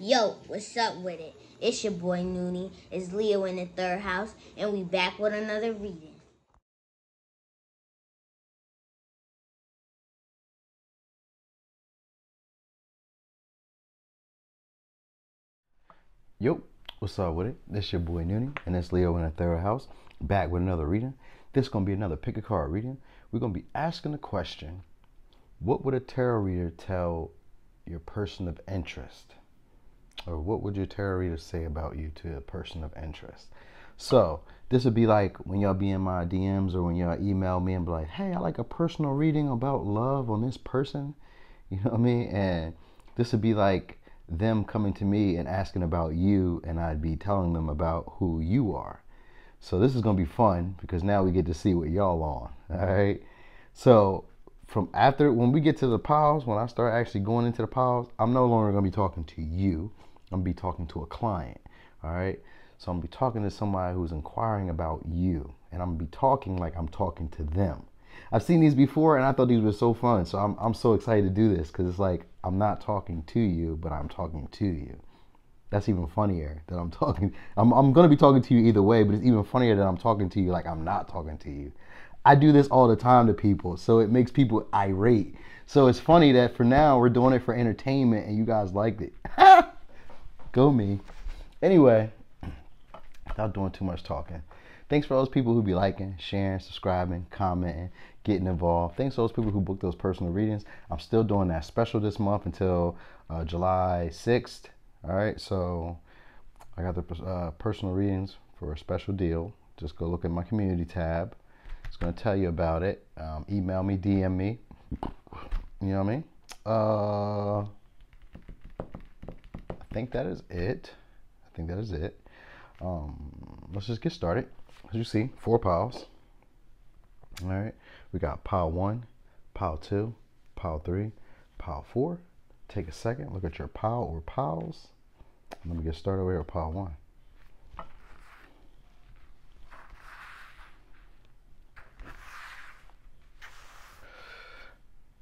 Yo, what's up with it? It's your boy Noonie. It's Leo in the third house, and we back with another reading. Yo, what's up with it? This your boy Noonie, and it's Leo in the third house, back with another reading. This is going to be another pick a card reading. We're going to be asking the question, what would a tarot reader tell your person of interest? Or what would your tarot reader say about you to a person of interest? So this would be like when y'all be in my DMs or when y'all email me and be like, hey, I like a personal reading about love on this person. You know what I mean? And this would be like them coming to me and asking about you, and I'd be telling them about who you are. So this is going to be fun because now we get to see what y'all on. All right. So from after, when we get to the piles, when I start actually going into the piles, I'm no longer going to be talking to you. I'm going to be talking to a client. All right. So I'm going to be talking to somebody who's inquiring about you, and I'm going to be talking like I'm talking to them. I've seen these before, and I thought these were so fun. So I'm so excited to do this because it's like I'm not talking to you, but I'm talking to you. That's even funnier that I'm talking. I'm going to be talking to you either way, but it's even funnier that I'm talking to you like I'm not talking to you. I do this all the time to people, so it makes people irate. So it's funny that for now we're doing it for entertainment, and you guys liked it. Go me. Anyway, without doing too much talking, thanks for those people who be liking, sharing, subscribing, commenting, getting involved. Thanks to those people who booked those personal readings. I'm still doing that special this month until July 6th. All right, so I got the personal readings for a special deal. Just go look at my community tab. It's going to tell you about it. Email me, DM me. You know what I mean? I think that is it. Let's just get started. As you see, 4 piles. All right, we got pile 1, pile 2, pile 3, pile 4. Take a second, look at your pile or piles. Let me get started over here with pile 1.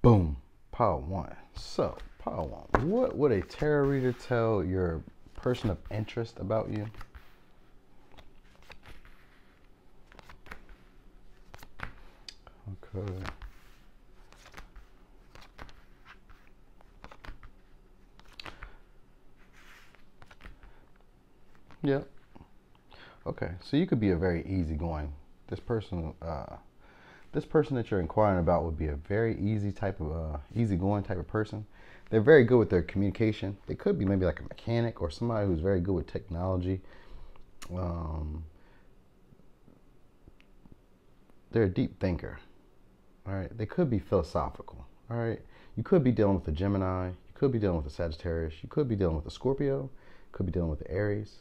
Boom, pile 1. So, pile 1. What would a tarot reader tell your person of interest about you? Okay. Yeah. Okay. So you could be a very easygoing. This person that you're inquiring about would be a very easygoing type of person. They're very good with their communication. They could be maybe like a mechanic or somebody who's very good with technology. They're a deep thinker. All right. They could be philosophical. All right. You could be dealing with a Gemini. You could be dealing with a Sagittarius. You could be dealing with a Scorpio. Could be dealing with the Aries.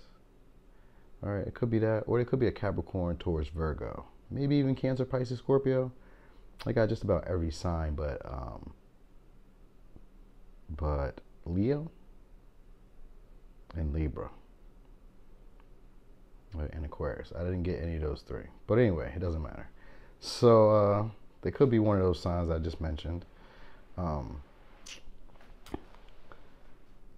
All right. It could be that, or it could be a Capricorn, Taurus, Virgo. Maybe even Cancer, Pisces, Scorpio. I got just about every sign, but Leo and Libra, right, and Aquarius. I didn't get any of those 3, but anyway, it doesn't matter. So they could be one of those signs I just mentioned. I'm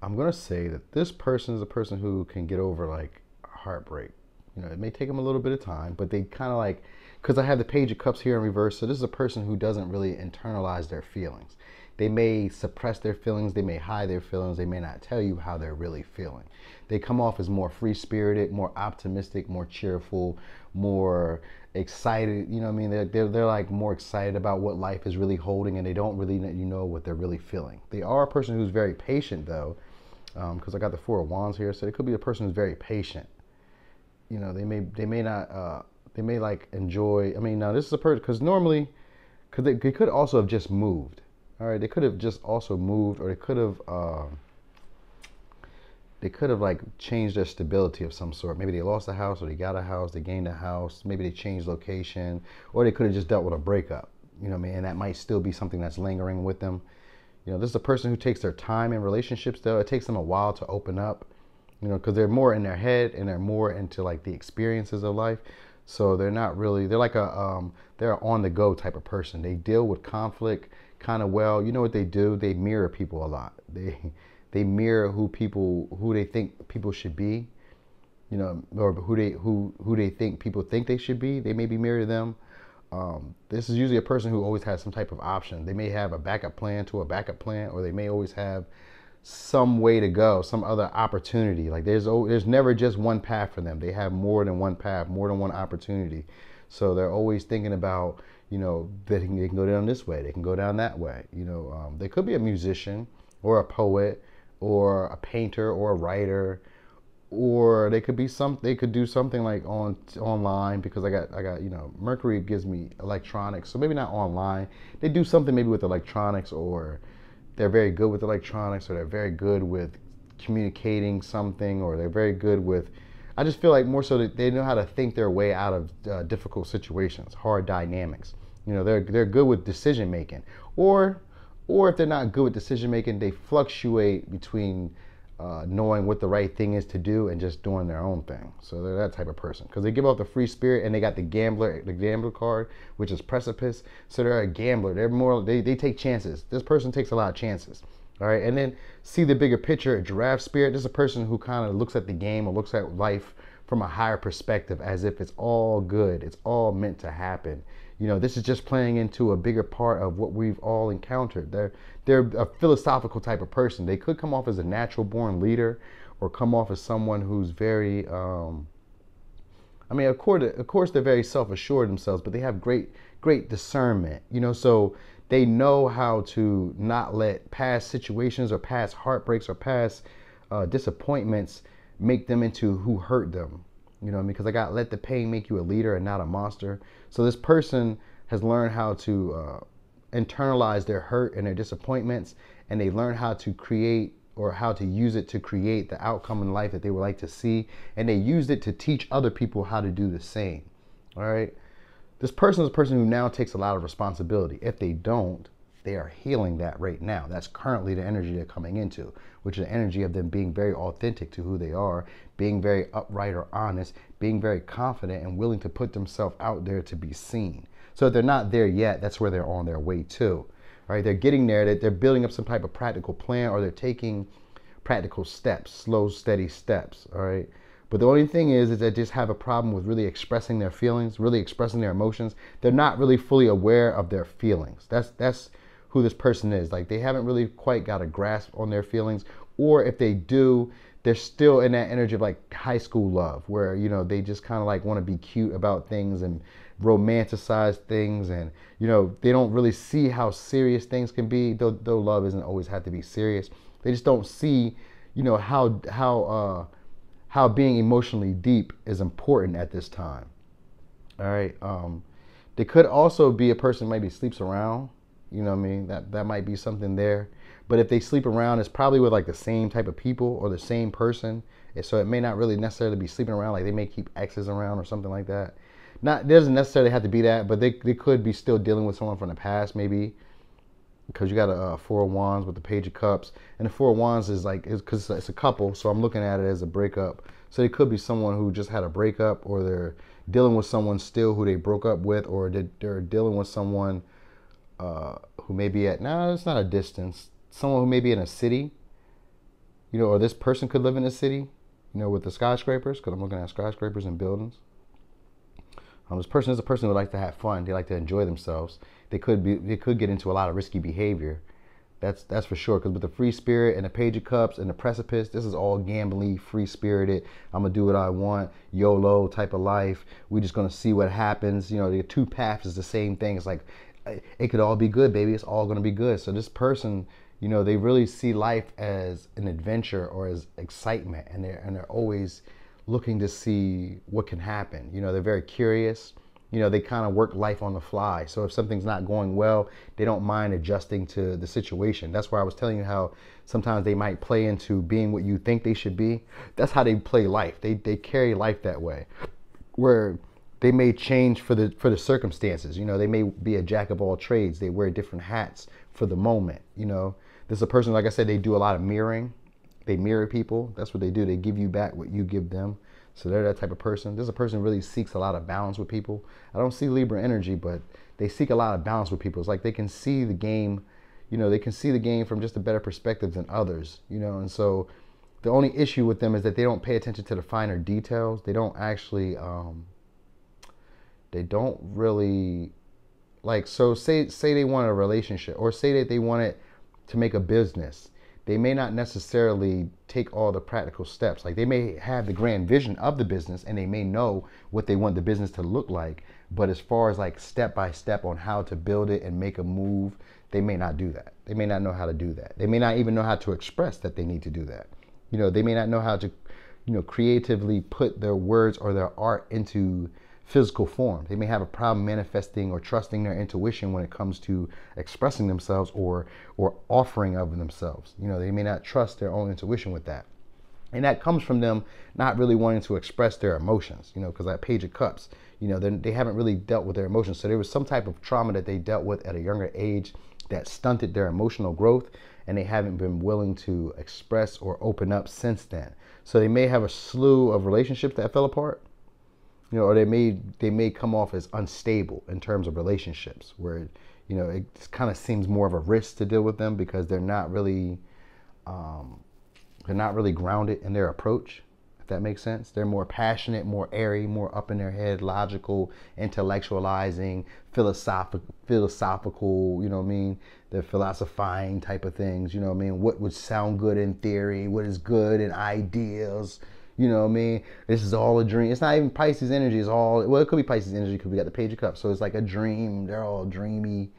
gonna say that this person is a person who can get over like heartbreak. You know, it may take them a little bit of time, but they kind of like, because I have the Page of Cups here in reverse, so this is a person who doesn't really internalize their feelings. They may suppress their feelings, they may hide their feelings, they may not tell you how they're really feeling. They come off as more free-spirited, more optimistic, more cheerful, more excited. You know what I mean? They're like more excited about what life is really holding, and they don't really what they're really feeling. They are a person who's very patient though, because I got the 4 of Wands here, so it could be a person who's very patient. You know, they may not they may like enjoy. I mean, now this is a person, because normally, because they could also have just moved. All right, they could have just also moved, or they could have like changed their stability of some sort. Maybe they lost a house, or they got a house, they gained a house. Maybe they changed location, or they could have just dealt with a breakup. You know what I mean? And that might still be something that's lingering with them. You know, this is a person who takes their time in relationships. Though it takes them a while to open up. You know, because they're more in their head and they're more into like the experiences of life. So they're not really, they're like they're on the go type of person. They deal with conflict kind of well. You know what they do? They mirror people a lot. They they mirror who they think people should be, or who they think people think they should be. They maybe mirror them. This is usually a person who always has some type of option. They may have a backup plan to a backup plan, or they may always have some way to go, some other opportunity. Like there's never just one path for them. They have more than one path, more than one opportunity. So they're always thinking about, they can go down this way, they can go down that way. They could be a musician or a poet or a painter or a writer, or they could do something like online, because I got Mercury gives me electronics, so maybe not online. They do something maybe with electronics, or they're very good with electronics, or they're very good with communicating something, or they're very good with, I just feel like more so that they know how to think their way out of difficult situations, hard dynamics. They're good with decision making, or if they're not good with decision making, they fluctuate between knowing what the right thing is to do and just doing their own thing. So they're that type of person, because they give off the free spirit, and they got the gambler card, which is precipice. So they're a gambler. They're more, they take chances. This person takes a lot of chances. All right, and then see the bigger picture. Giraffe spirit. This is a person who kind of looks at the game or looks at life from a higher perspective, as if it's all good. It's all meant to happen. This is just playing into a bigger part of what we've all encountered. They're a philosophical type of person. They could come off as a natural born leader, or come off as someone who's very, of course they're very self-assured themselves, but they have great discernment, so they know how to not let past situations or past heartbreaks or past disappointments make them into who hurt them. Because let the pain make you a leader and not a monster. So this person has learned how to internalize their hurt and their disappointments, and they learn how to create, or how to use it to create the outcome in life that they would like to see, and they used it to teach other people how to do the same. All right. This person is a person who now takes a lot of responsibility. If they don't, they are healing that right now. That's currently the energy they're coming into, which is the energy of them being very authentic to who they are, being very upright or honest, being very confident and willing to put themselves out there to be seen. So if they're not there yet, that's where they're on their way to. All right, they're getting there. They're building up some type of practical plan, or they're taking practical steps, slow, steady steps. All right. But the only thing is they just have a problem with really expressing their feelings, really expressing their emotions. They're not really fully aware of their feelings. That's who this person is. Like, they haven't really quite got a grasp on their feelings, or if they do, they're still in that energy of like high school love, where they just kind of like want to be cute about things and romanticize things, and they don't really see how serious things can be. Though love doesn't always have to be serious, they just don't see how being emotionally deep is important at this time. All right. They could also be a person who maybe sleeps around. That might be something there. But if they sleep around, it's probably with like the same type of people or the same person. And so it may not really necessarily be sleeping around. Like, they may keep exes around or something like that. It doesn't necessarily have to be that, but they could be still dealing with someone from the past, maybe. Because you got a Four of Wands with the Page of Cups. And the Four of Wands is like, because it's a couple, so I'm looking at it as a breakup. So it could be someone who just had a breakup, or they're dealing with someone still who they broke up with, or they're dealing with someone who may be at, it's not a distance, someone who may be in a city, or this person could live in a city, with the skyscrapers, because I'm looking at skyscrapers and buildings. This person is a person who would like to have fun. They like to enjoy themselves. They could get into a lot of risky behavior. That's for sure. Because with the free spirit and the Page of Cups and the precipice, this is all gambling, free spirited. I'm gonna do what I want, YOLO type of life. We're just gonna see what happens. The two paths is the same thing. It's like, it could all be good, baby. It's all gonna be good. So this person, they really see life as an adventure or as excitement, and they're always looking to see what can happen. They're very curious. They kind of work life on the fly. So if something's not going well, they don't mind adjusting to the situation. That's why I was telling you how sometimes they might play into being what you think they should be. That's how they play life. They carry life that way, where they may change for the circumstances. They may be a jack of all trades. They wear different hats for the moment. This is a person, like I said, they do a lot of mirroring. They mirror people. That's what they do. They give you back what you give them. So they're that type of person. This is a person who really seeks a lot of balance with people. I don't see Libra energy, but they seek a lot of balance with people. It's like they can see the game, they can see the game from just a better perspective than others, and so the only issue with them is that they don't pay attention to the finer details. They don't actually, they don't really, like, so say they want a relationship, or say that they want it to make a business. They may not necessarily take all the practical steps. Like, they may have the grand vision of the business and they may know what they want the business to look like, but as far as like step by step on how to build it and make a move, they may not do that. They may not know how to do that. They may not even know how to express that they need to do that. They may not know how to, creatively put their words or their art into physical form. They may have a problem manifesting or trusting their intuition when it comes to expressing themselves or offering of themselves. They may not trust their own intuition with that. And that comes from them not really wanting to express their emotions, because that Page of Cups, they haven't really dealt with their emotions. So there was some type of trauma that they dealt with at a younger age that stunted their emotional growth, and they haven't been willing to express or open up since then. So they may have a slew of relationships that fell apart, or they may come off as unstable in terms of relationships, where it kind of seems more of a risk to deal with them because they're not really grounded in their approach, if that makes sense. They're more passionate, more airy, more up in their head, logical, intellectualizing, philosophical, they're philosophizing type of things, what would sound good in theory, what is good in ideals, this is all a dream. It's not even Pisces energy. It's all, well, it could be Pisces energy because we got the Page of Cups. So it's like a dream. They're all dreamy,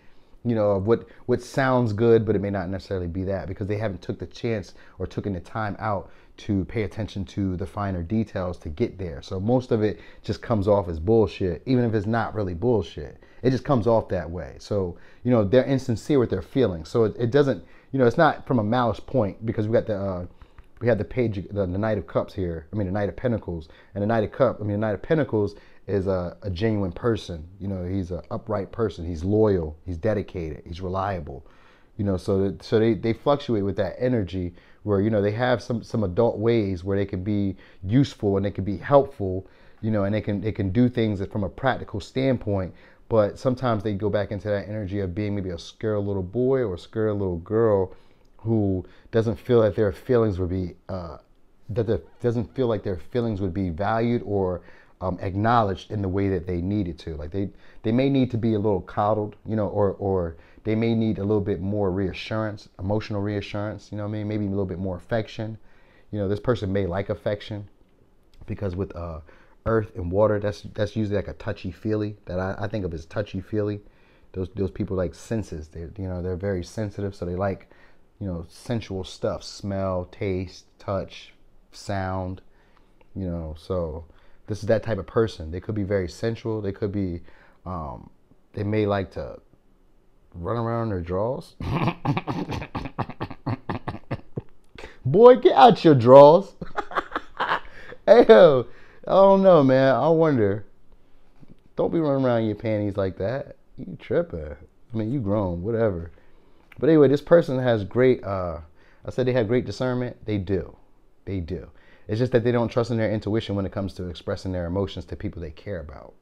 of what sounds good, but it may not necessarily be that because they haven't took the chance or taken the time out to pay attention to the finer details to get there. So most of it just comes off as bullshit, even if it's not really bullshit. It just comes off that way. So, they're insincere with their feelings. So it doesn't, it's not from a malice point, because we got we have the Page, the Knight of Cups here. The Knight of Pentacles, and the Knight of Pentacles is a genuine person. He's an upright person. He's loyal. He's dedicated. He's reliable. So they fluctuate with that energy where, they have some adult ways where they can be useful and they can be helpful, and they can do things from a practical standpoint. But sometimes they go back into that energy of being maybe a scared little boy or a scared little girl who doesn't feel that their feelings would be doesn't feel like their feelings would be valued or acknowledged in the way that they needed to. Like they may need to be a little coddled, or they may need a little bit more reassurance, emotional reassurance. Maybe a little bit more affection. This person may like affection because with earth and water, that's usually like a touchy feely that I think of as touchy feely. Those people like senses. They're very sensitive, so they like sensual stuff, smell, taste, touch, sound, so this is that type of person. They could be very sensual. They could be, they may like to run around their drawers. Boy, get out your drawers. Hey, yo, I don't know, man. I wonder. Don't be running around in your panties like that. You tripping. You grown, whatever. But anyway, this person has great, I said they have great discernment. They do. It's just that they don't trust in their intuition when it comes to expressing their emotions to people they care about,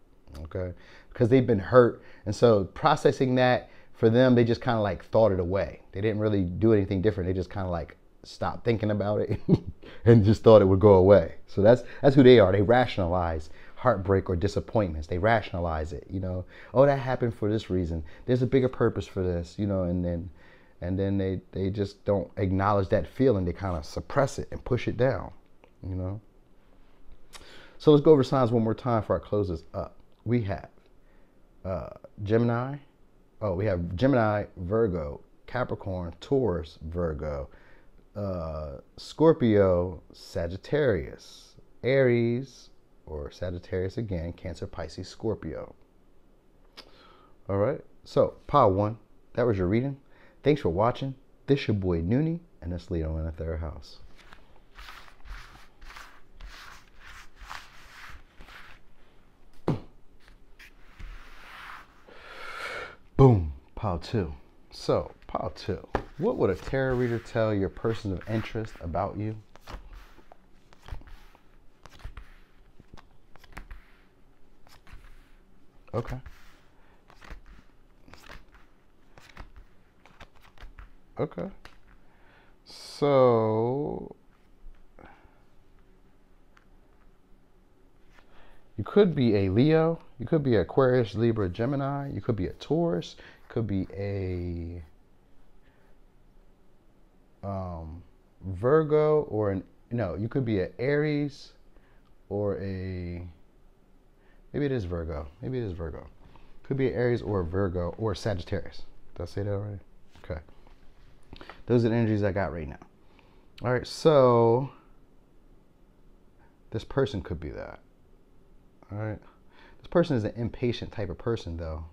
okay? Because they've been hurt. And so processing that, for them, they just kind of like thought it away. They didn't really do anything different. They just kind of like stopped thinking about it and just thought it would go away. So that's who they are. They rationalize heartbreak or disappointments. They rationalize it, Oh, that happened for this reason. There's a bigger purpose for this, and then they just don't acknowledge that feeling. They kind of suppress it and push it down, So let's go over signs one more time before I close this up. We have Gemini. Oh, we have Gemini, Virgo, Capricorn, Taurus, Virgo, Scorpio, Sagittarius, Aries, or Sagittarius again, Cancer, Pisces, Scorpio. All right. So, pile one. That was your reading. Thanks for watching. This your boy Noonie, and that's Leo in the third house. Boom. Pile two. So, pile two. What would a tarot reader tell your person of interest about you? Okay. Okay. So you could be a Leo. You could be Aquarius, Libra, Gemini. You could be a Taurus. Could be a Virgo or an no. You could be an Aries or a maybe it is Virgo. Maybe it is Virgo. Could be an Aries or a Virgo or a Sagittarius. Did I say that already? Okay. Those are the energies I got right now. All right. So this person could be that. All right. This person is an impatient type of person, though.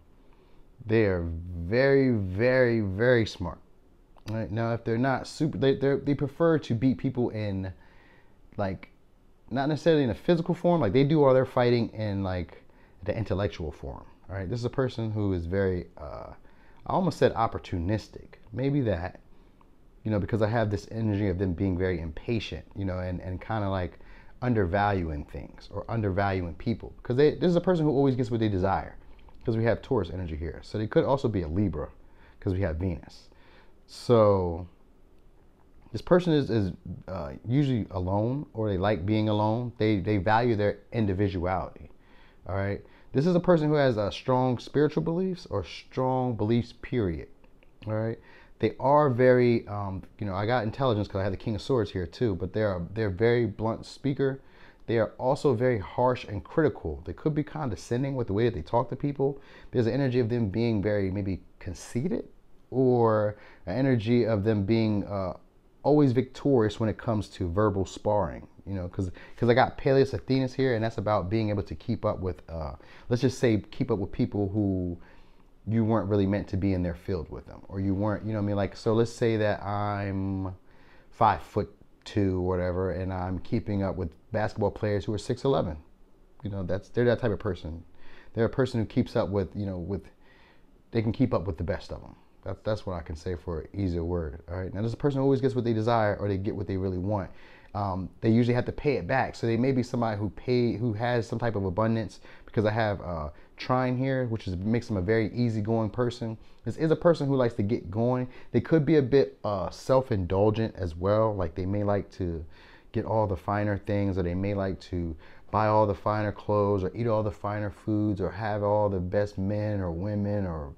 They are very, very, very smart. All right. Now, if they're not super, they prefer to beat people in, like, not necessarily in a physical form. Like, they do all their fighting in, like, the intellectual form. All right. This is a person who is very, I almost said opportunistic. Maybe that, because I have this energy of them being very impatient, and kind of like undervaluing things or undervaluing people. Because this is a person who always gets what they desire. Because we have Taurus energy here. So they could also be a Libra because we have Venus. So this person is usually alone, or they like being alone. They value their individuality. All right. This is a person who has strong spiritual beliefs or strong beliefs, period. All right. They are very, I got intelligence because I have the King of Swords here too, but they're very blunt speaker. They are also very harsh and critical. They could be condescending with the way that they talk to people. There's an energy of them being very maybe conceited, or an energy of them being always victorious when it comes to verbal sparring. Because I got Peleus Athenas here, and that's about being able to keep up with, let's just say, keep up with people who you weren't really meant to be in their field with them, or you weren't, like, so let's say that I'm 5'2" or whatever, and I'm keeping up with basketball players who are 6'11". They're that type of person. They're a person who keeps up with, they can keep up with the best of them. That's what I can say for an easier word. All right. Now, this person who always gets what they desire, or they get what they really want. They usually have to pay it back. So they may be somebody who has some type of abundance, because I have trine here, which makes them a very easygoing person. This is a person who likes to get going. They could be a bit self-indulgent as well. Like, they may like to get all the finer things, or they may like to buy all the finer clothes, or eat all the finer foods, or have all the best men or women, or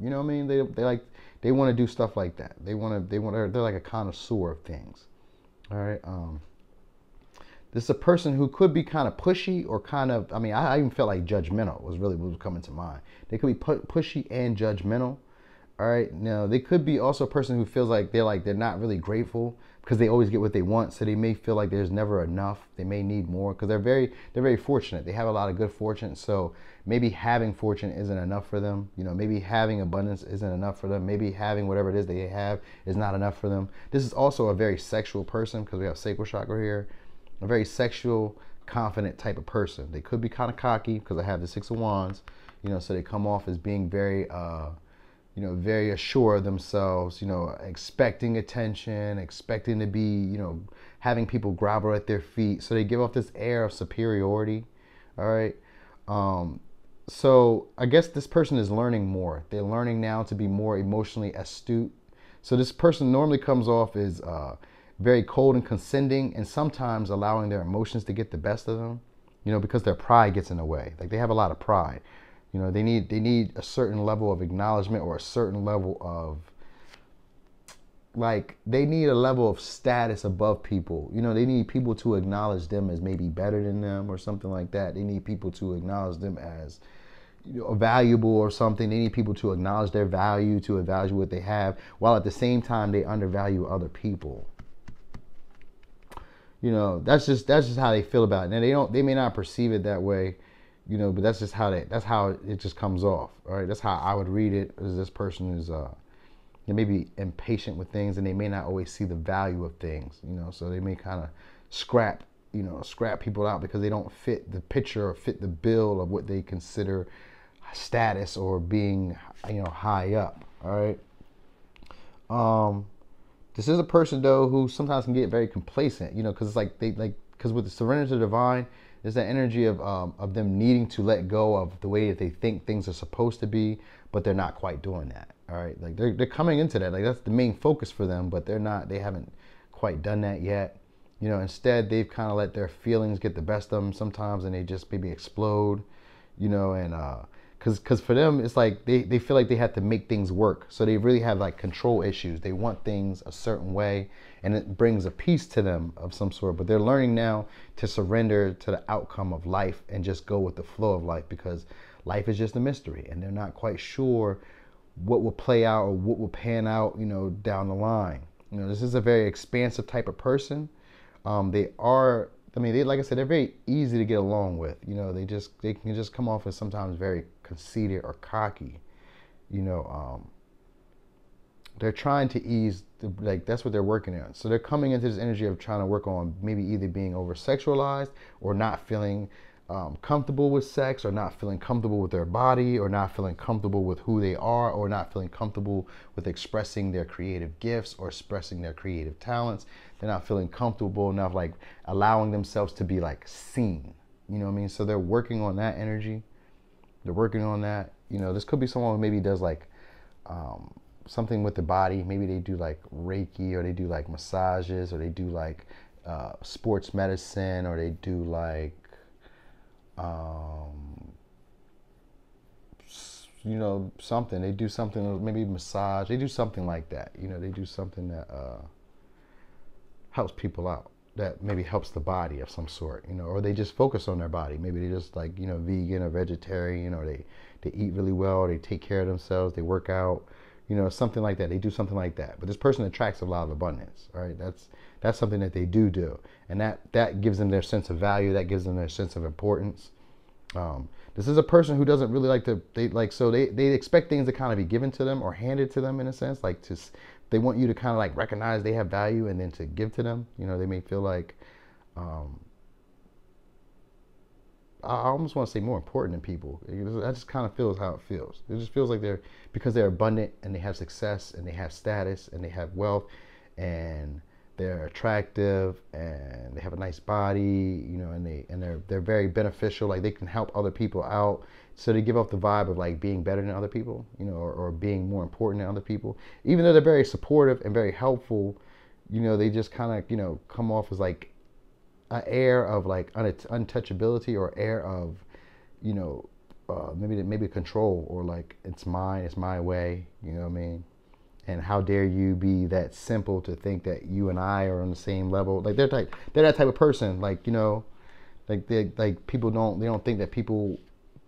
they want to do stuff like that. They're like a connoisseur of things. All right. This is a person who could be kind of pushy, or kind of, I even felt like judgmental was really what was coming to mind. They could be pushy and judgmental. All right. Now, they could be also a person who feels like they're not really grateful, because they always get what they want. So they may feel like there's never enough. They may need more, because they're very fortunate. They have a lot of good fortune. So maybe having fortune isn't enough for them. Maybe having abundance isn't enough for them. Maybe having whatever it is they have is not enough for them. This is also a very sexual person, because we have sacral chakra here. A very sexual, confident type of person. They could be kind of cocky, because I have the Six of Wands, so they come off as being very, very assured of themselves, expecting attention, expecting to be, having people grovel at their feet. So they give off this air of superiority. All right. So I guess this person is learning more. They're learning now to be more emotionally astute. So this person normally comes off as, very cold and condescending, and sometimes allowing their emotions to get the best of them, because their pride gets in the way. Like, they have a lot of pride. They need a certain level of acknowledgement, or a certain level of, like, they need a level of status above people. They need people to acknowledge them as maybe better than them, or something like that. They need people to acknowledge them as valuable or something. They need people to acknowledge their value, to evaluate what they have, while at the same time they undervalue other people. That's just how they feel about it. Now, they may not perceive it that way, but that's just how it just comes off. All right. That's how I would read it. Is this person is, they may be impatient with things, and they may not always see the value of things, so they may kind of scrap people out, because they don't fit the picture or fit the bill of what they consider status or being, high up. All right. This is a person, though, who sometimes can get very complacent, because it's like because with the surrender to the divine, there's that energy of them needing to let go of the way that they think things are supposed to be, but they're not quite doing that. All right, like they're coming into that, like that's the main focus for them, but they haven't quite done that yet. You know, instead they've kind of let their feelings get the best of them sometimes, and they just maybe explode. You know, and because for them it's like they feel like they have to make things work, so they really have like control issues. They want things a certain way, and it brings a peace to them of some sort, but they're learning now to surrender to the outcome of life and just go with the flow of life, because life is just a mystery and they're not quite sure what will play out or what will pan out, you know, down the line. You know, this is a very expansive type of person. They are, I mean, like I said, they're very easy to get along with. You know, they can just come off as sometimes very conceited or cocky. You know, they're trying to ease, like that's what they're working on. So they're coming into this energy of trying to work on maybe either being over sexualized or not feeling comfortable with sex, or not feeling comfortable with their body, or not feeling comfortable with who they are, or not feeling comfortable with expressing their creative gifts or expressing their creative talents. They're not feeling comfortable enough, like allowing themselves to be like seen. You know what I mean? So they're working on that energy. They're working on that. You know, this could be someone who maybe does like something with the body. Maybe they do like Reiki, or they do like massages, or they do like sports medicine, or they do like you know, something. They do something, maybe massage. They do something like that. You know, they do something that helps people out, that maybe helps the body of some sort, you know, or they just focus on their body. Maybe they just like, you know, vegan or vegetarian, or they eat really well, they take care of themselves, they work out, you know, something like that. They do something like that. But this person attracts a lot of abundance, right? That's something that they do. And that gives them their sense of value, that gives them their sense of importance. This is a person who doesn't really like to, they expect things to kind of be given to them or handed to them in a sense, like they want you to kind of like recognize they have value and then to give to them. You know, they may feel like, I almost want to say more important than people. That just kind of feels how it feels. It just feels like because they're abundant and they have success and they have status and they have wealth and they're attractive and they have a nice body, you know, and they're very beneficial. Like they can help other people out. So they give off the vibe of like being better than other people, you know, or being more important than other people. Even though they're very supportive and very helpful, you know, they just kind of, you know, come off as like an air of like untouchability, or air of, you know, maybe control, or like it's my way, you know what I mean? And how dare you be that simple to think that you and I are on the same level? Like they're that type of person. Like, you know, like people don't think that people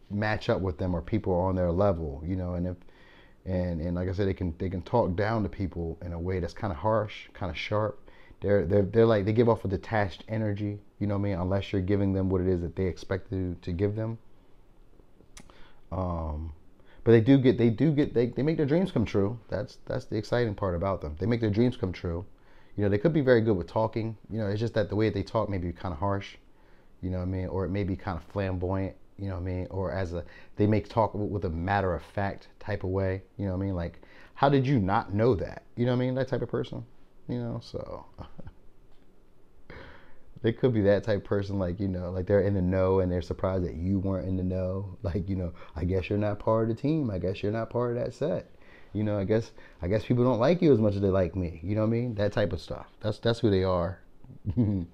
match up with them, or people are on their level, you know. And like I said, they can talk down to people in a way that's kind of harsh, kind of sharp. They're like, they give off a detached energy, you know what I mean? Unless you're giving them what it is that they expect to give them. But they make their dreams come true. That's the exciting part about them. They make their dreams come true. You know, they could be very good with talking. You know, it's just that the way they talk may be kind of harsh, you know what I mean? Or it may be kind of flamboyant, you know what I mean? Or they may talk with a matter of fact type of way, you know what I mean? Like, how did you not know that? You know what I mean? That type of person, you know, so. They could be that type of person, like, you know, like they're in the know and they're surprised that you weren't in the know. Like, you know, I guess you're not part of the team. I guess you're not part of that set. You know, I guess people don't like you as much as they like me. You know what I mean? That type of stuff. That's who they are. This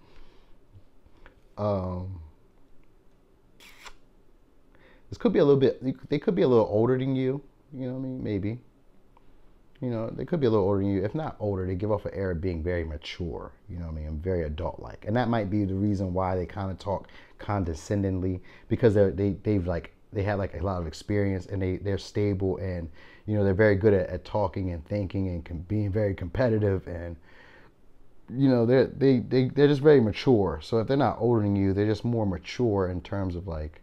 could be a little bit, they could be a little older than you. You know what I mean? Maybe. You know, they could be a little older than you. If not older, they give off an air of being very mature, you know what I mean, and very adult-like. And that might be the reason why they kind of talk condescendingly, because they have like a lot of experience, and they're stable, and, you know, they're very good at talking and thinking and being very competitive, and, you know, they're just very mature. So if they're not older than you, they're just more mature in terms of like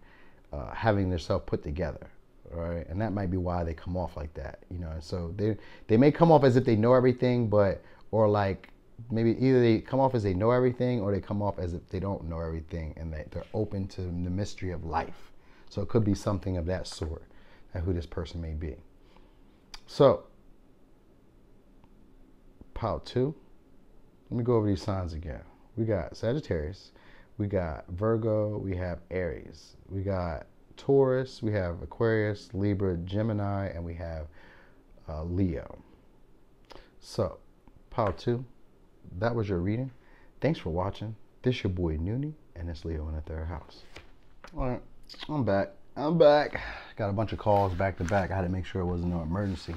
having themselves put together. Right, and that might be why they come off like that, you know. And so they may come off as if they know everything, or like maybe either they come off as they know everything, or they come off as if they don't know everything, and they're open to the mystery of life. So it could be something of that sort, who this person may be. So pile 2. Let me go over these signs again. We got Sagittarius, we got Virgo, we have Aries, we got Taurus, we have Aquarius, Libra, Gemini, and we have Leo. So, pile 2, that was your reading. Thanks for watching. This your boy Noonie, and it's Leo in the 3rd house. All right, I'm back. Got a bunch of calls back to back. I had to make sure it wasn't no emergency.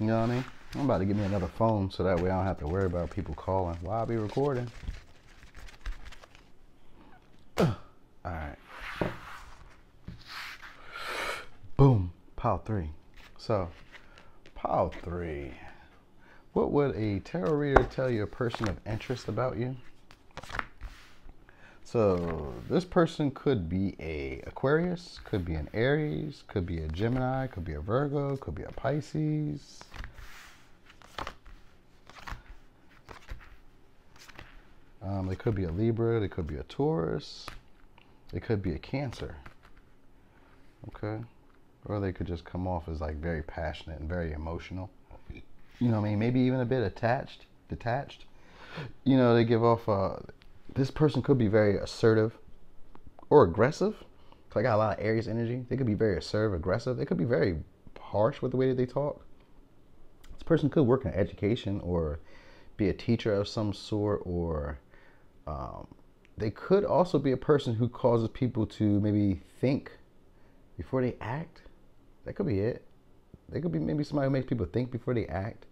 You know what I mean? I'm about to get me another phone so that way I don't have to worry about people calling while I be recording. All right. Boom. Pile 3. So, pile 3. What would a tarot reader tell you a person of interest about you? So this person could be a Aquarius, could be an Aries, could be a Gemini, could be a Virgo, could be a Pisces. They could be a Libra, they could be a Taurus, they could be a Cancer. Okay. Or they could just come off as like very passionate and very emotional. You know what I mean? Maybe even a bit detached. You know, they give off this person could be very assertive or aggressive. So I got a lot of Aries energy. They could be very assertive, aggressive. They could be very harsh with the way that they talk. This person could work in education or be a teacher of some sort, or they could also be a person who causes people to maybe think before they act. That could be it. They could be maybe somebody who makes people think before they act.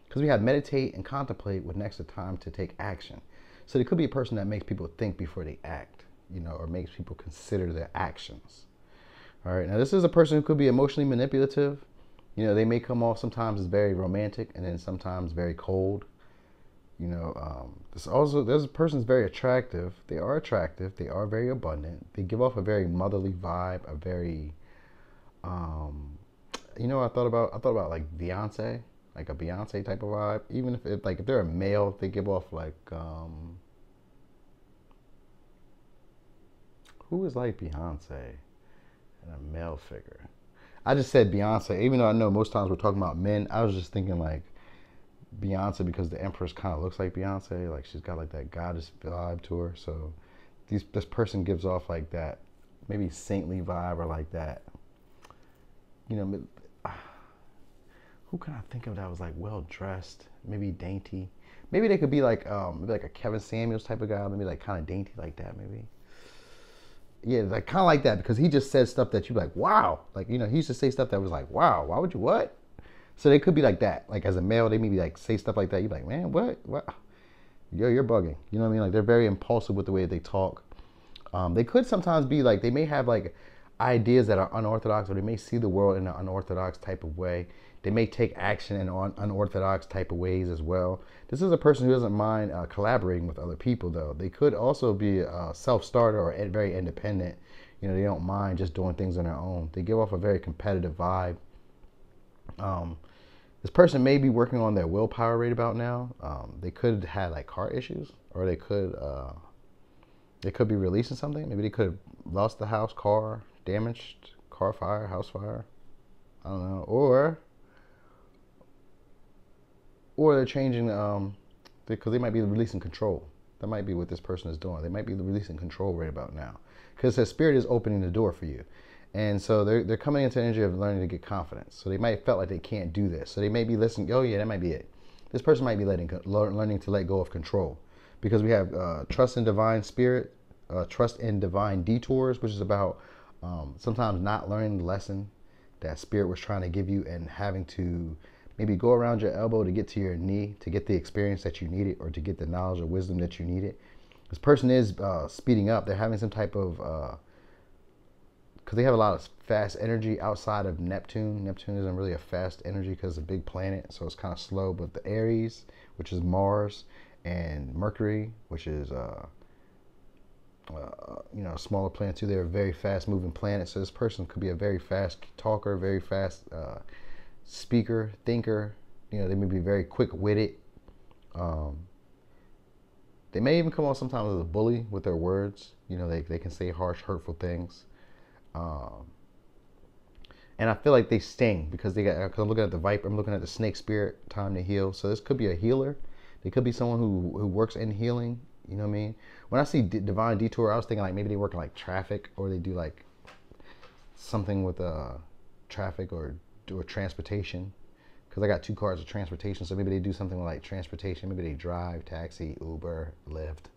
Because we have meditate and contemplate with next to time to take action. So they could be a person that makes people think before they act, you know, or makes people consider their actions. All right. Now, this is a person who could be emotionally manipulative. You know, they may come off sometimes as very romantic and then sometimes very cold. You know, there's a person who's very attractive. They are attractive. They are very abundant. They give off a very motherly vibe, a very, you know, I thought about like Beyonce. Like a Beyonce type of vibe. Even if they're a male, they give off like who is like Beyonce and a male figure. I just said Beyonce, even though I know most times we're talking about men. I was just thinking like Beyonce because the Empress kind of looks like Beyonce. Like she's got like that goddess vibe to her. So this person gives off like that maybe saintly vibe, or like that, you know. Who can I think of that was like well dressed, maybe dainty? Maybe they could be like maybe like a Kevin Samuels type of guy, maybe like kind of dainty like that, maybe. Yeah, like kind of like that, because he just said stuff that you like, wow. Like, you know, he used to say stuff that was like, wow, why would you what? So they could be like that. Like as a male, they maybe like say stuff like that. You're like, man, what? You're bugging. You know what I mean? Like they're very impulsive with the way they talk. They could sometimes be like, they may have like ideas that are unorthodox, or they may see the world in an unorthodox type of way. They may take action in unorthodox type of ways as well. This is a person who doesn't mind collaborating with other people, though. They could also be a self-starter or very independent. You know, they don't mind just doing things on their own. They give off a very competitive vibe. This person may be working on their willpower right about now. They could have like car issues, or they could be releasing something. Maybe they could have lost the house, car, damaged, car fire, house fire. I don't know. Or they're changing, because they might be releasing control. That might be what this person is doing. They might be releasing control right about now, because the spirit is opening the door for you. And so they're coming into the energy of learning to get confidence. So they might have felt like they can't do this. So they may be listening. Oh yeah, that might be it. This person might be learning to let go of control, because we have trust in divine spirit, trust in divine detours, which is about sometimes not learning the lesson that spirit was trying to give you, and having to maybe go around your elbow to get to your knee to get the experience that you needed, or to get the knowledge or wisdom that you needed. This person is speeding up. They're having some type of, because they have a lot of fast energy outside of Neptune. Neptune isn't really a fast energy because it's a big planet, so it's kind of slow. But the Aries, which is Mars, and Mercury, which is you know, a smaller planet too. They're a very fast moving planet. So this person could be a very fast talker, very fast speaker, thinker. You know, they may be very quick-witted. They may even come off sometimes as a bully with their words. You know, they can say harsh, hurtful things. And I feel like they sting, because cause I'm looking at the Viper, I'm looking at the snake spirit, time to heal. So this could be a healer. They could be someone who works in healing. You know what I mean? When I see divine detour, I was thinking like maybe they work in like traffic, or they do like something with traffic or transportation. Because I got 2 cars of transportation, so maybe they do something with like transportation. Maybe they drive, taxi, Uber, Lyft.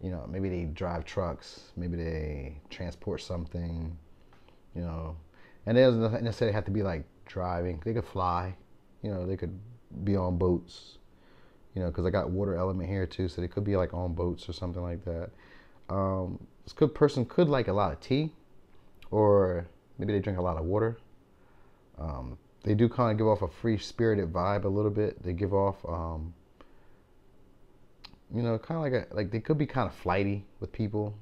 You know, maybe they drive trucks. Maybe they transport something. You know, and it doesn't necessarily have to be like driving. They could fly. You know, they could be on boats. You know, because I got water element here too, so they could be like on boats or something like that. This good person could like a lot of tea, or maybe they drink a lot of water. They do kind of give off a free-spirited vibe a little bit. They give off, you know, kind of like they could be kind of flighty with people,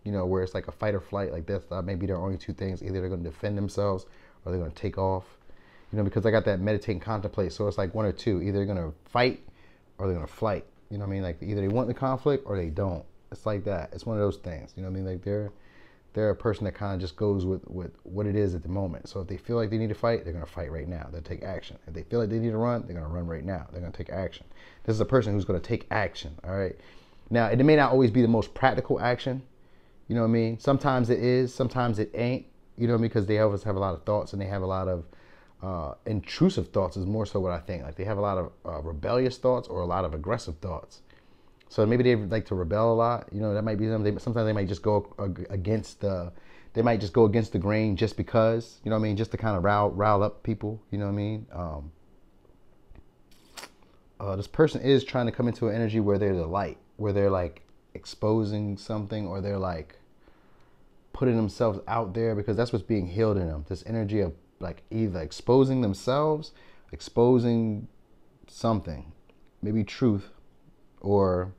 you know, where it's like a fight or flight. Like that may be their only 2 things. Either they're going to defend themselves or they're going to take off, you know, because I got that meditate and contemplate. So it's like 1 or 2. Either they're going to fight or they're going to flight. You know what I mean? Like either they want the conflict or they don't. It's like that. It's one of those things. You know what I mean? Like they're a person that kind of just goes with what it is at the moment. So if they feel like they need to fight, they're going to fight right now. They'll take action. If they feel like they need to run, they're going to run right now. They're going to take action. This is a person who's going to take action, all right? Now, it may not always be the most practical action. You know what I mean? Sometimes it is. Sometimes it ain't. You know what I mean? Because they always have a lot of thoughts, and they have a lot of intrusive thoughts is more so what I think. Like they have a lot of rebellious thoughts or a lot of aggressive thoughts. So maybe they like to rebel a lot. You know, that might be something. Sometimes they might just go against the grain just because, you know what I mean, just to kind of rile up people. You know what I mean? This person is trying to come into an energy where they're the light, where they're like exposing something, or they're like putting themselves out there, because that's what's being healed in them. This energy of like either exposing themselves, exposing something, maybe truth, or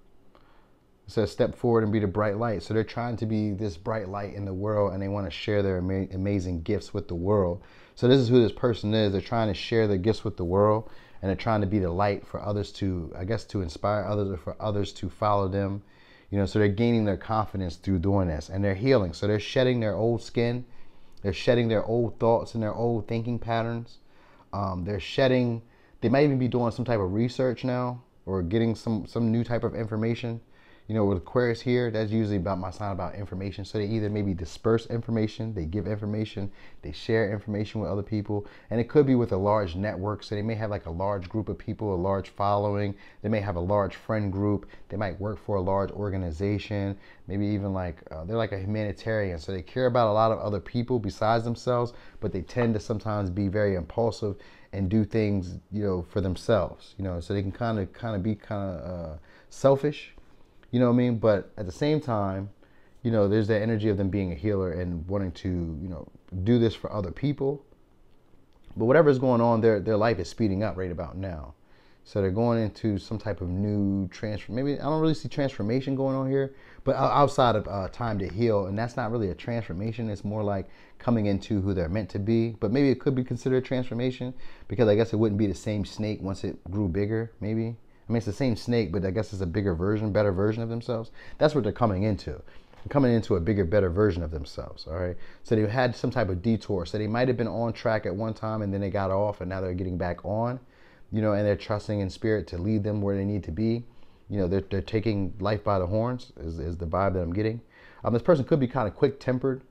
it says step forward and be the bright light. So they're trying to be this bright light in the world, and they want to share their amazing gifts with the world. So this is who this person is. They're trying to share their gifts with the world, and they're trying to be the light for others to, I guess, to inspire others, or for others to follow them. You know, so they're gaining their confidence through doing this, and they're healing. So they're shedding their old skin. They're shedding their old thoughts and their old thinking patterns. They might even be doing some type of research now, or getting some new type of information. You know, with Aquarius here, that's usually about my sign about information. So they either maybe disperse information, they give information, they share information with other people. And it could be with a large network. So they may have like a large group of people, a large following. They may have a large friend group. They might work for a large organization. Maybe even like, they're like a humanitarian. So they care about a lot of other people besides themselves, but they tend to sometimes be very impulsive and do things, you know, for themselves, you know, so they can kind of be selfish. You know what I mean? But at the same time, you know, there's that energy of them being a healer and wanting to, you know, do this for other people. But whatever's going on, their life is speeding up right about now. So they're going into some type of new maybe I don't really see transformation going on here, but outside of time to heal. And that's not really a transformation. It's more like coming into who they're meant to be. But maybe it could be considered a transformation, because I guess it wouldn't be the same snake once it grew bigger, maybe. I mean, it's the same snake, but I guess it's a bigger version, better version of themselves. That's what they're coming into. They're coming into a bigger, better version of themselves, all right? So they had some type of detour. So they might have been on track at one time, and then they got off, and now they're getting back on, you know, and they're trusting in spirit to lead them where they need to be. You know, they're taking life by the horns is the vibe that I'm getting. This person could be kind of quick-tempered.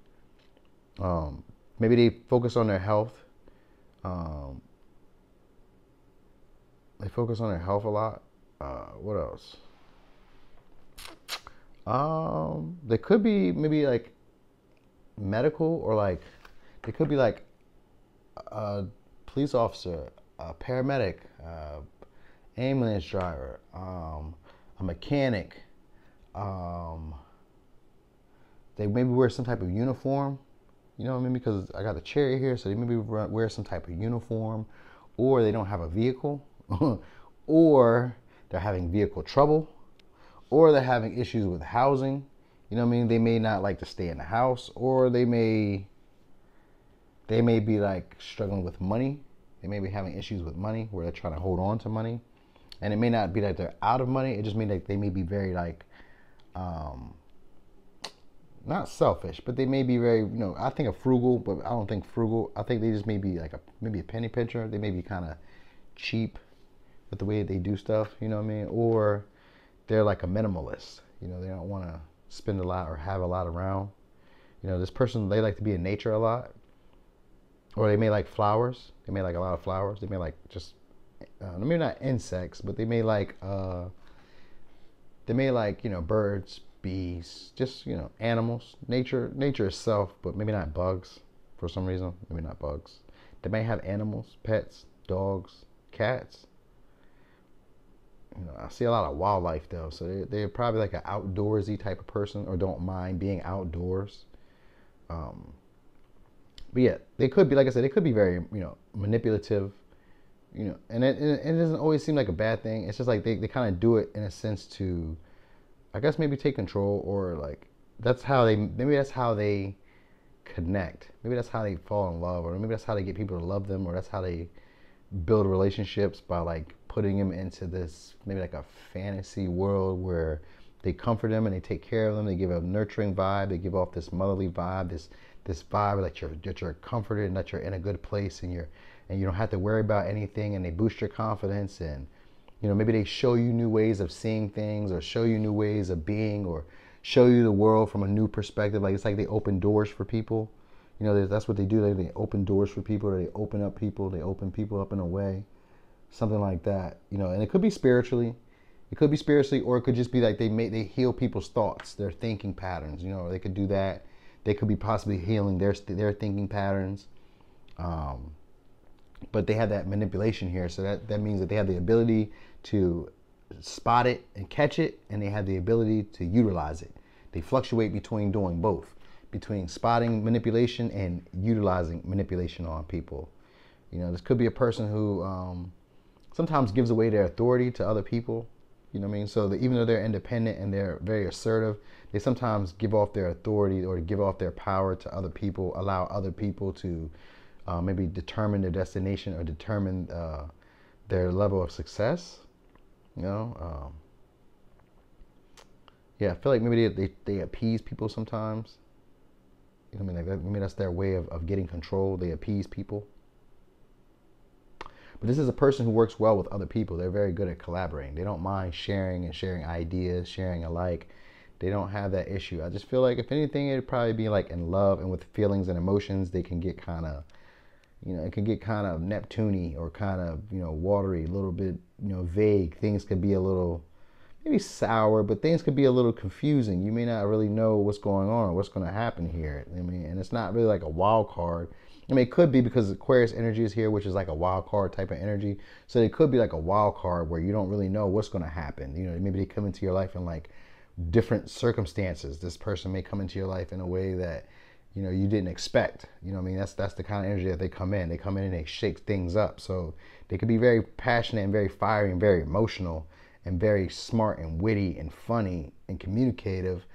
Maybe they focus on their health. They focus on their health a lot. What else? They could be maybe like medical, or like they could be like a police officer, a paramedic, ambulance driver, a mechanic. They maybe wear some type of uniform. You know what I mean? Because I got the chair here, so they maybe wear some type of uniform, or they don't have a vehicle. Or they're having vehicle trouble, or they're having issues with housing. You know what I mean? They may not like to stay in the house, or they may be like struggling with money. They may be having issues with money, where they're trying to hold on to money. And it may not be that they're out of money. It just means like they may be very like, not selfish, but they may be very, you know, I think of frugal, but I don't think frugal. I think they just may be like maybe a penny pincher. They may be kind of cheap with the way they do stuff, you know what I mean? Or they're like a minimalist. You know, they don't want to spend a lot or have a lot around. You know, this person, they like to be in nature a lot. Or they may like flowers. They may like a lot of flowers. They may like just, maybe not insects, but they may like, you know, birds, bees, just, you know, animals, nature itself, but maybe not bugs for some reason. Maybe not bugs. They may have animals, pets, dogs, cats. You know, I see a lot of wildlife though, so they're probably like an outdoorsy type of person, or don't mind being outdoors. But yeah, they could be, like I said, they could be very, you know, manipulative, you know, and it doesn't always seem like a bad thing. It's just like they kind of do it in a sense to, I guess, maybe take control, or like maybe that's how they connect. Maybe that's how they fall in love, or maybe that's how they get people to love them, or that's how they build relationships, by like putting them into this maybe like a fantasy world where they comfort them and they take care of them. They give a nurturing vibe. They give off this motherly vibe, this vibe that you're comforted and that you're in a good place, and you don't have to worry about anything, and they boost your confidence. And you know, maybe they show you new ways of seeing things, or show you new ways of being, or show you the world from a new perspective. Like, it's like they open doors for people. You know, that's what they do. They open doors for people, or they open up people. They open people up in a way, something like that. You know, and it could be spiritually. It could be spiritually, or it could just be like they heal people's thoughts, their thinking patterns. You know, they could do that. They could be possibly healing their thinking patterns. But they have that manipulation here, so that means that they have the ability to spot it and catch it, and they have the ability to utilize it. They fluctuate between doing both, between spotting manipulation and utilizing manipulation on people. You know, this could be a person who sometimes gives away their authority to other people. You know what I mean? So even though they're independent and they're very assertive, they sometimes give off their authority or give off their power to other people, allow other people to maybe determine their destination or determine their level of success. You know, yeah, I feel like maybe they appease people sometimes. You know what I mean? Like that, maybe that's their way of getting control. They appease people. But this is a person who works well with other people. They're very good at collaborating. They don't mind sharing ideas, sharing alike. They don't have that issue. I just feel like, if anything, it'd probably be like in love and with feelings and emotions. They can get kind of, you know, it can get kind of Neptune-y, or kind of, you know, watery, a little bit, you know, vague. Things could be a little, maybe sour, but things could be a little confusing. You may not really know what's going on or what's going to happen here. I mean, and it's not really like a wild card. I mean, it could be, because Aquarius energy is here, which is like a wild card type of energy. So it could be like a wild card where you don't really know what's going to happen. You know, maybe they come into your life in like different circumstances. This person may come into your life in a way that, you know, you didn't expect. You know what I mean? That's the kind of energy that they come in. They come in and they shake things up. So they could be very passionate and very fiery and very emotional and very smart and witty and funny and communicative.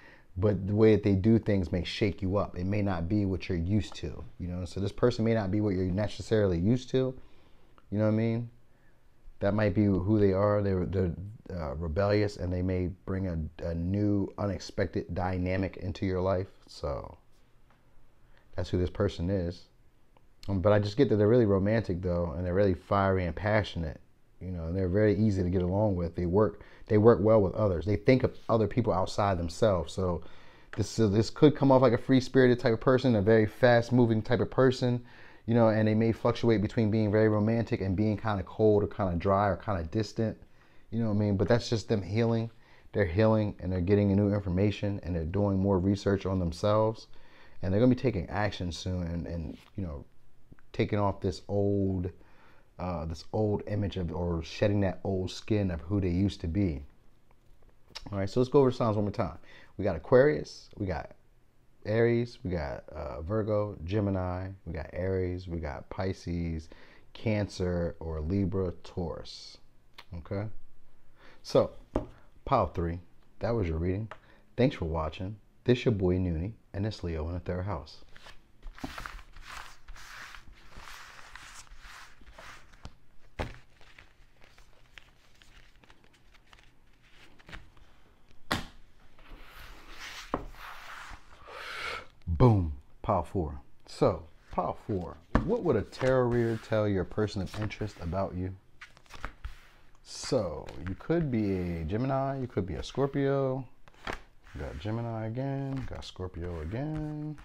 But the way that they do things may shake you up. It may not be what you're used to, you know. So this person may not be what you're necessarily used to. You know what I mean? That might be who they are. They're rebellious, and they may bring a new, unexpected dynamic into your life. So that's who this person is. But I just get that they're really romantic though, and they're really fiery and passionate. You know, and they're very easy to get along with. They work well with others. They think of other people outside themselves. So this could come off like a free-spirited type of person, a very fast-moving type of person, you know, and they may fluctuate between being very romantic and being kind of cold or kind of dry or kind of distant, you know what I mean? But that's just them healing. They're healing, and they're getting new information, and they're doing more research on themselves, and they're going to be taking action soon, and you know, taking off this old image of, or shedding that old skin of who they used to be. All right, so let's go over signs one more time. We got Aquarius, we got Aries, we got Virgo, Gemini, we got Aries, we got Pisces, Cancer, or Libra, Taurus. Okay, so pile 3, that was your reading. Thanks for watching. This your boy Noonie, and it's Leo in the 3rd house. Boom, pile 4. So, pile 4. What would a tarot reader tell your person of interest about you? So you could be a Gemini, you could be a Scorpio. You got Gemini again, got Scorpio again.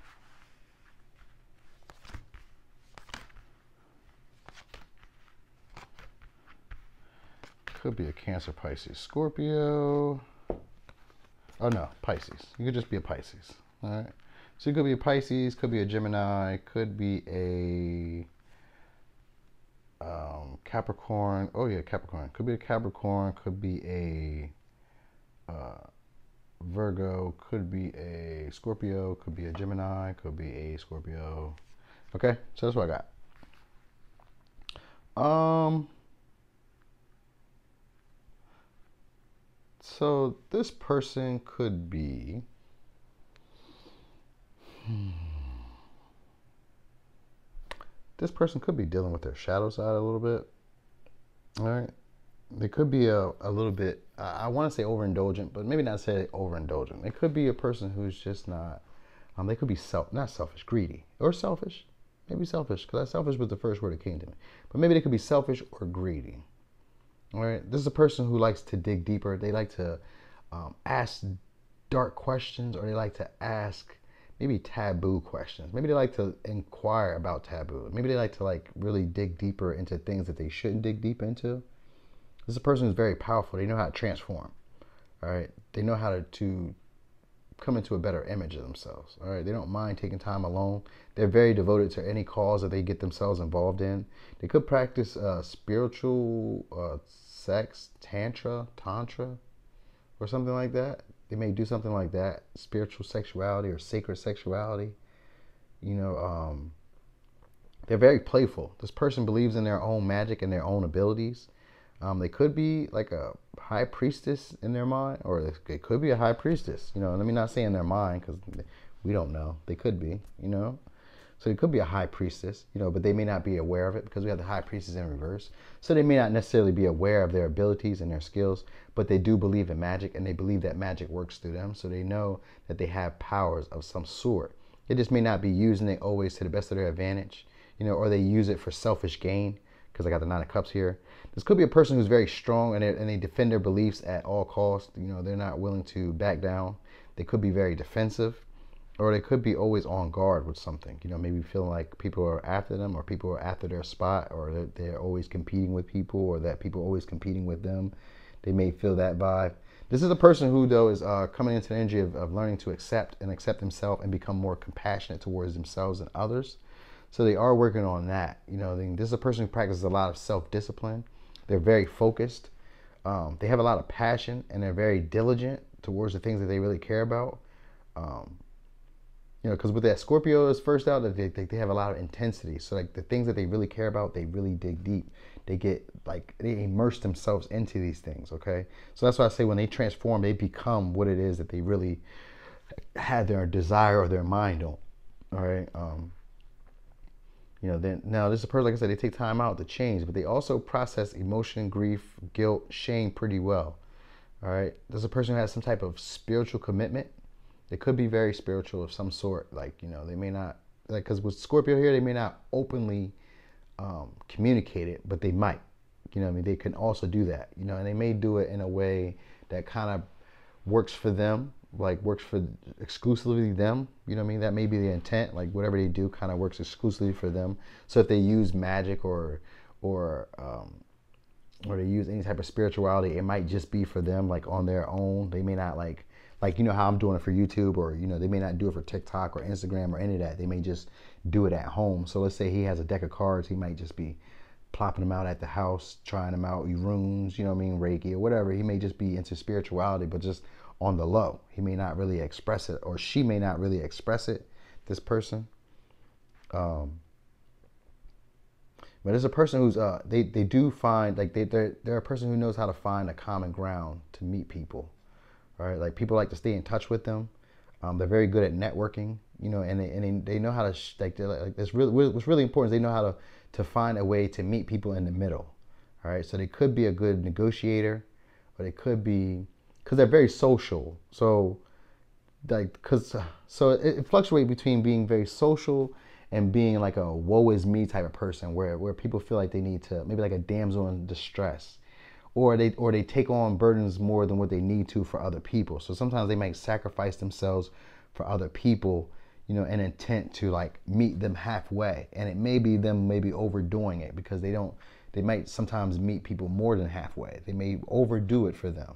Could be a Cancer, Pisces, Scorpio. Oh no, Pisces. You could just be a Pisces. All right. So you could be a Pisces, could be a Gemini, could be a Capricorn. Oh yeah, Capricorn. Could be a Capricorn, could be a Virgo, could be a Scorpio, could be a Gemini, could be a Scorpio. Okay, so that's what I got. So this person could be this person could be dealing with their shadow side a little bit. All right. They could be a little bit, I want to say overindulgent, but maybe not say overindulgent. It could be a person who's just not, they could be not selfish, greedy, or selfish. Maybe selfish, because selfish was the first word that came to me. But maybe they could be selfish or greedy. All right. This is a person who likes to dig deeper. They like to ask dark questions, or they like to ask maybe taboo questions. Maybe they like to inquire about taboo. Maybe they like to really dig deeper into things that they shouldn't dig deep into. This is a person who's very powerful. They know how to transform. All right. They know how to come into a better image of themselves. All right. They don't mind taking time alone. They're very devoted to any cause that they get themselves involved in. They could practice spiritual sex, tantra, or something like that. They may do something like that, spiritual sexuality or sacred sexuality. They're very playful. This person believes in their own magic and their own abilities. They could be like a high priestess in their mind, or it could be a high priestess. Let me not say in their mind, because we don't know. They could be, So it could be a high priestess, but they may not be aware of it, because we have the high priestess in reverse. So they may not necessarily be aware of their abilities and their skills, but they do believe in magic, and they believe that magic works through them. So they know that they have powers of some sort. They just may not be using it always to the best of their advantage, or they use it for selfish gain, because I got the Nine of Cups here. This could be a person who's very strong, and they defend their beliefs at all costs. They're not willing to back down. They could be very defensive, or they could be always on guard with something. Maybe feeling like people are after them, or people are after their spot, or they're always competing with people, or that people are always competing with them. They may feel that vibe. This is a person who, though, is coming into the energy of learning to accept themselves and become more compassionate towards themselves and others. So they are working on that. This is a person who practices a lot of self-discipline. They're very focused. They have a lot of passion, and they're very diligent towards the things that they really care about. Because with that Scorpio is first out, they have a lot of intensity. So the things that they really care about, they really dig deep. They get they immerse themselves into these things. Okay, so that's why I say when they transform, they become what it is that they really had their desire or their mind on. All right. Then now this is a person, like I said, they take time out to change, but they also process emotion, grief, guilt, shame pretty well. All right. There's a person who has some type of spiritual commitment. They could be very spiritual of some sort. They may not, because with Scorpio here, they may not openly communicate it, but they might. They can also do that. And they may do it in a way that kind of works for them. Works for exclusively them, that may be the intent. Whatever they do kind of works exclusively for them. So if they use magic or they use any type of spirituality, it might just be for them, on their own. They may not how I'm doing it for YouTube, or they may not do it for TikTok or Instagram or any of that. They may just do it at home. So let's say he has a deck of cards, he might just be plopping them out at the house, trying them out, runes, Reiki or whatever. He may just be into spirituality, but just on the low. He may not really express it, or she may not really express it, this person. But there's a person who's they do find they're a person who knows how to find a common ground to meet people. All right, people like to stay in touch with them. They're very good at networking, and they know how to what's really important is they know how to find a way to meet people in the middle. All right, so they could be a good negotiator, or they could be, because they're very social. So it fluctuates between being very social and being like a woe is me type of person, where people feel like they need to, maybe like a damsel in distress, or they take on burdens more than what they need to for other people. So sometimes they might sacrifice themselves for other people, an intent to like meet them halfway. And it may be them maybe overdoing it because they might sometimes meet people more than halfway. They may overdo it for them.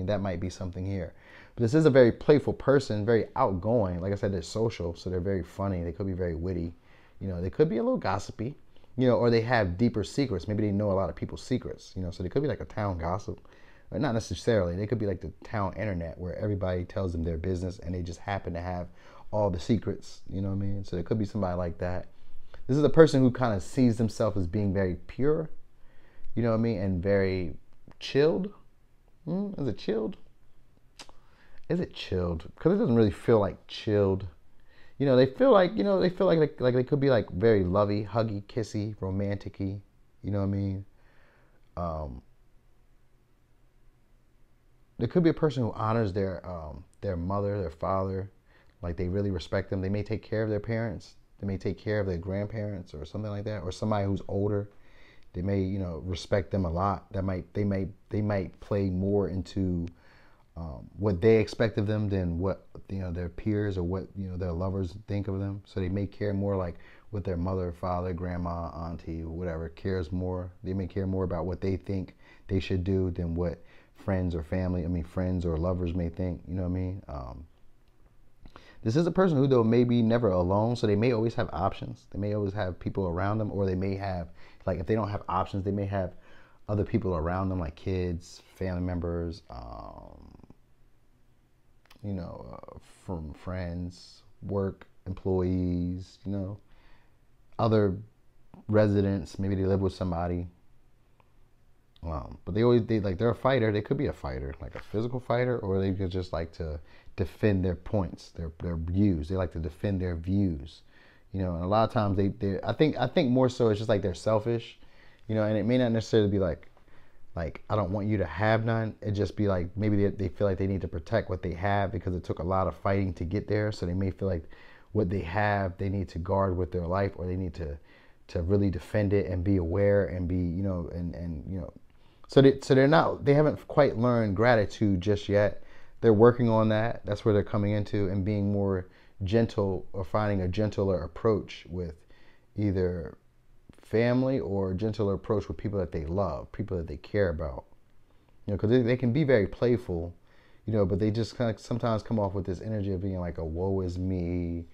That might be something here. But this is a very playful person, very outgoing. Like I said, they're social, so they're very funny. They could be very witty. They could be a little gossipy, or they have deeper secrets. Maybe they know a lot of people's secrets, so they could be like a town gossip. Or not necessarily. They could be like the town internet where everybody tells them their business and they just happen to have all the secrets, So it could be somebody like that. This is a person who kind of sees themselves as being very pure, and very chilled. Is it chilled? Is it chilled? Because it doesn't really feel like chilled. They feel like, they could be like very lovey, huggy, kissy, romantic-y. There could be a person who honors their mother, their father, like they really respect them. They may take care of their parents. They may take care of their grandparents or something like that, or somebody who's older. They may, respect them a lot. They might play more into what they expect of them than what their peers or what their lovers think of them. So they may care more like what their mother, father, grandma, auntie, whatever cares more. They may care more about what they think they should do than what friends or lovers may think. This is a person who though may be never alone, so they may always have options. They may always have people around them, or they may have, like if they don't have options, they may have other people around them, like kids, family members, from friends, work, employees, other residents. Maybe they live with somebody. But they're a fighter. They could be a fighter, like a physical fighter, or they could just like to defend their points, their views. They like to defend their views, and a lot of times I think more so it's just like they're selfish, and it may not necessarily be like I don't want you to have none. It just be like maybe they feel like they need to protect what they have because it took a lot of fighting to get there. So they may feel like what they have they need to guard with their life, or they need to really defend it and be aware and be So they haven't quite learned gratitude just yet. They're working on that. That's where they're coming into, and being more gentle, or finding a gentler approach with either family or a gentler approach with people that they love, people that they care about. Because they can be very playful, but they just kind of sometimes come off with this energy of being like a woe is me,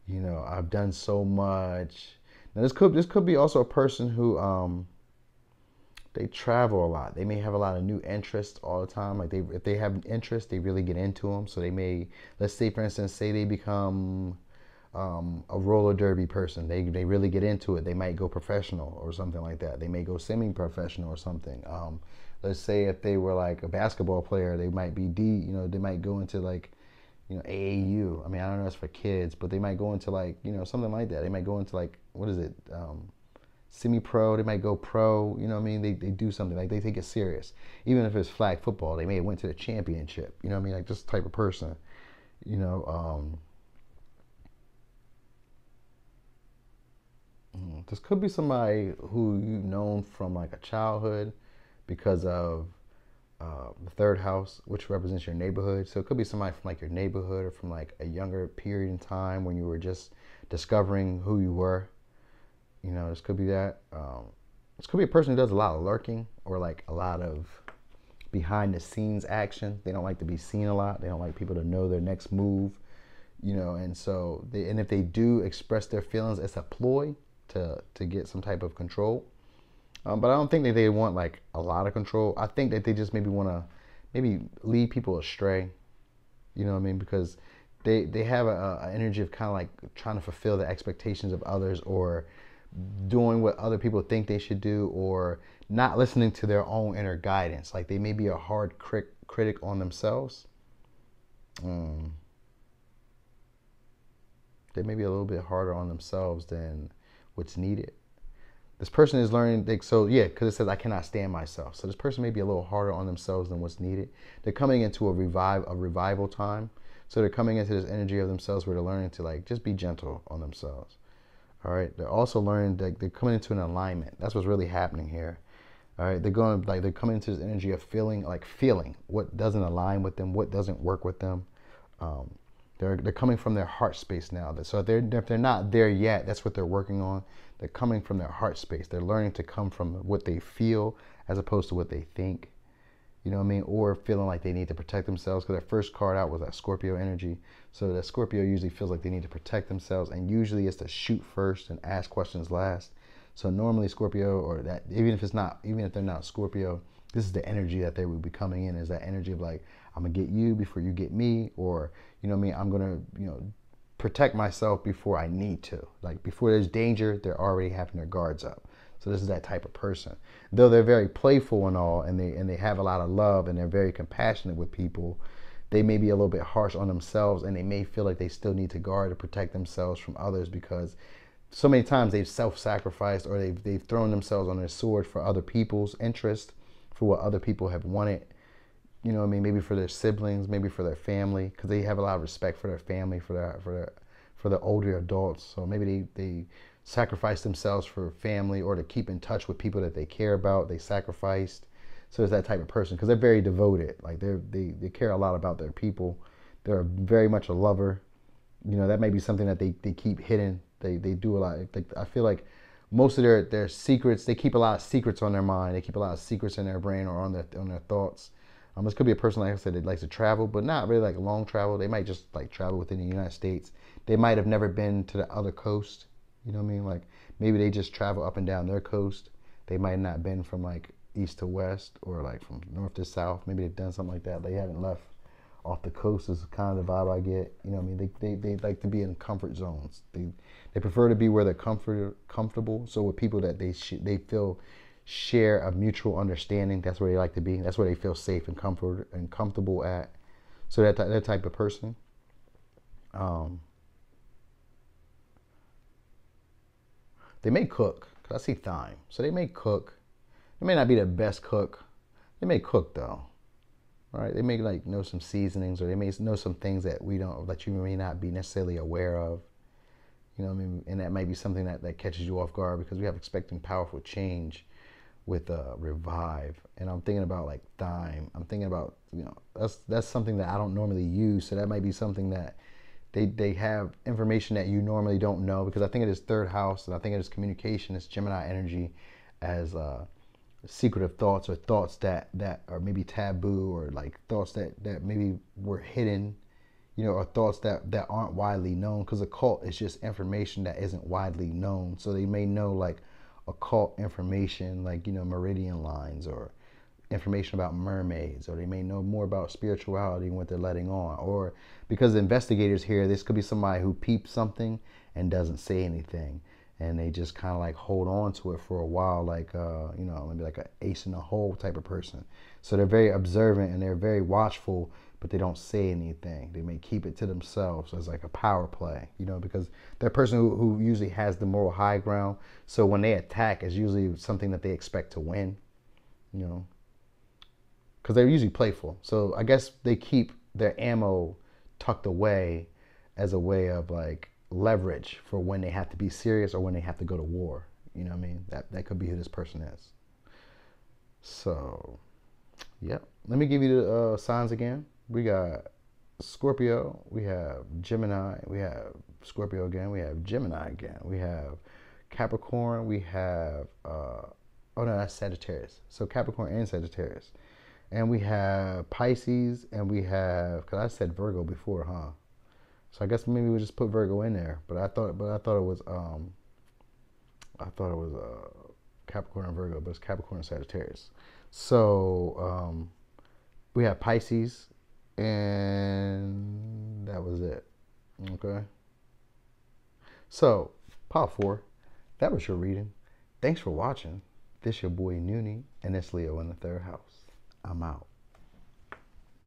I've done so much. Now this could be also a person who they travel a lot. They may have a lot of new interests all the time. Like if they have an interest, they really get into them. So they may, let's say for instance, say they become a roller derby person. They really get into it. They might go professional or something like that. They may go semi-professional or something. Let's say if they were like a basketball player, they might be they might go into like, AAU. I don't know if it's for kids, but they might go into like, something like that. They might go into like, what is it? Semi-pro, they might go pro, They do something, like they take it serious. Even if it's flag football, they may have went to the championship, Like this type of person, This could be somebody who you've known from like a childhood because of the third house, which represents your neighborhood. So it could be somebody from like your neighborhood or from like a younger period in time when you were just discovering who you were. This could be that. This could be a person who does a lot of lurking or like a lot of behind the scenes action. They don't like to be seen a lot. They don't like people to know their next move, and so and if they do express their feelings, it's a ploy to get some type of control. But I don't think that they want like a lot of control. I think that they just maybe want to lead people astray, because they have a energy of kind of like trying to fulfill the expectations of others, or doing what other people think they should do, or not listening to their own inner guidance. Like they may be a hard critic on themselves. They may be a little bit harder on themselves than what's needed. This person is learning, because it says I cannot stand myself. So this person may be a little harder on themselves than what's needed. They're coming into a revival time. So they're coming into this energy of themselves where they're learning to like just be gentle on themselves. All right. They're also learning that they're coming into an alignment. That's what's really happening here. All right, they're coming into this energy of feeling what doesn't align with them, what doesn't work with them. Um, they're coming from their heart space now. So if they're not there yet, that's what they're working on. They're coming from their heart space. They're learning to come from what they feel as opposed to what they think. You know what I mean? Or feeling like they need to protect themselves, because their first card out was that Scorpio energy. So that Scorpio usually feels like they need to protect themselves, and usually it's to shoot first and ask questions last. So normally Scorpio, or that even if they're not Scorpio, this is the energy that they would be coming in, is that energy of like, I'm gonna get you before you get me, or you know what I mean, I'm gonna, protect myself before I need to. Like before there's danger, they're already having their guards up. So this is that type of person. Though they're very playful and all, and they have a lot of love, and they're very compassionate with people, they may be a little bit harsh on themselves, and they may feel like they still need to guard or protect themselves from others, because so many times they've self-sacrificed, or they've thrown themselves on their sword for other people's interest, for what other people have wanted. You know what I mean? Maybe for their siblings, maybe for their family, because they have a lot of respect for their family, for the older adults. So maybe they sacrifice themselves for family, or to keep in touch with people that they care about. They sacrificed. So it's that type of person, because they're very devoted. Like they care a lot about their people. They're very much a lover. That may be something that they keep hidden. They do a lot. I feel like most of their secrets, they keep a lot of secrets on their mind. They keep a lot of secrets in their brain, or on their thoughts. This could be a person, like I said, that likes to travel, but not really like long travel. They might just like travel within the United States. They might have never been to the other coast. You know what I mean? Like maybe they just travel up and down their coast. They might not have been from like east to west, or like from north to south. Maybe they've done something like that. They haven't left off the coast, is kind of the vibe I get. You know what I mean? They like to be in comfort zones. They prefer to be where they're comfortable. So with people that they feel share a mutual understanding, that's where they like to be. That's where they feel safe and comfortable at. So that type of person. They may cook, because I see thyme. So they may cook. They may not be the best cook. They may cook though. All right, they may know some seasonings, or they may know some things that you may not be necessarily aware of. You know what I mean? And that might be something that catches you off guard, because we have expecting powerful change with revive. And I'm thinking about like thyme. I'm thinking about, that's something that I don't normally use. So that might be something that they have information that you normally don't know, because I think it is third house, and I think it is communication. It's Gemini energy, as secretive thoughts, or thoughts that are maybe taboo, or like thoughts that maybe were hidden, or thoughts that aren't widely known, because occult is just information that isn't widely known. So they may know like occult information, like meridian lines, or information about mermaids, or they may know more about spirituality and what they're letting on. Or because the investigators here, this could be somebody who peeps something and doesn't say anything, and they just kind of like hold on to it for a while, like maybe like an ace in the hole type of person. So they're very observant, and they're very watchful, but they don't say anything. They may keep it to themselves as like a power play, because they're a person who usually has the moral high ground. So when they attack, it's usually something that they expect to win, because they're usually playful. So I guess they keep their ammo tucked away as a way of like leverage for when they have to be serious, or when they have to go to war. You know what I mean? That could be who this person is. So, yeah. Let me give you the signs again. We got Scorpio, we have Gemini, we have Scorpio again, we have Gemini again, we have Capricorn, we have, oh no, that's Sagittarius. So Capricorn and Sagittarius. And we have Pisces, and we have, because I said Virgo before, huh? So I guess maybe we'll just put Virgo in there. But I thought it was Capricorn and Virgo, but it's Capricorn and Sagittarius. So we have Pisces, and that was it. Okay. So, Pop 4, that was your reading. Thanks for watching. This your boy Noonie, and it's Leo in the third house. I'm out.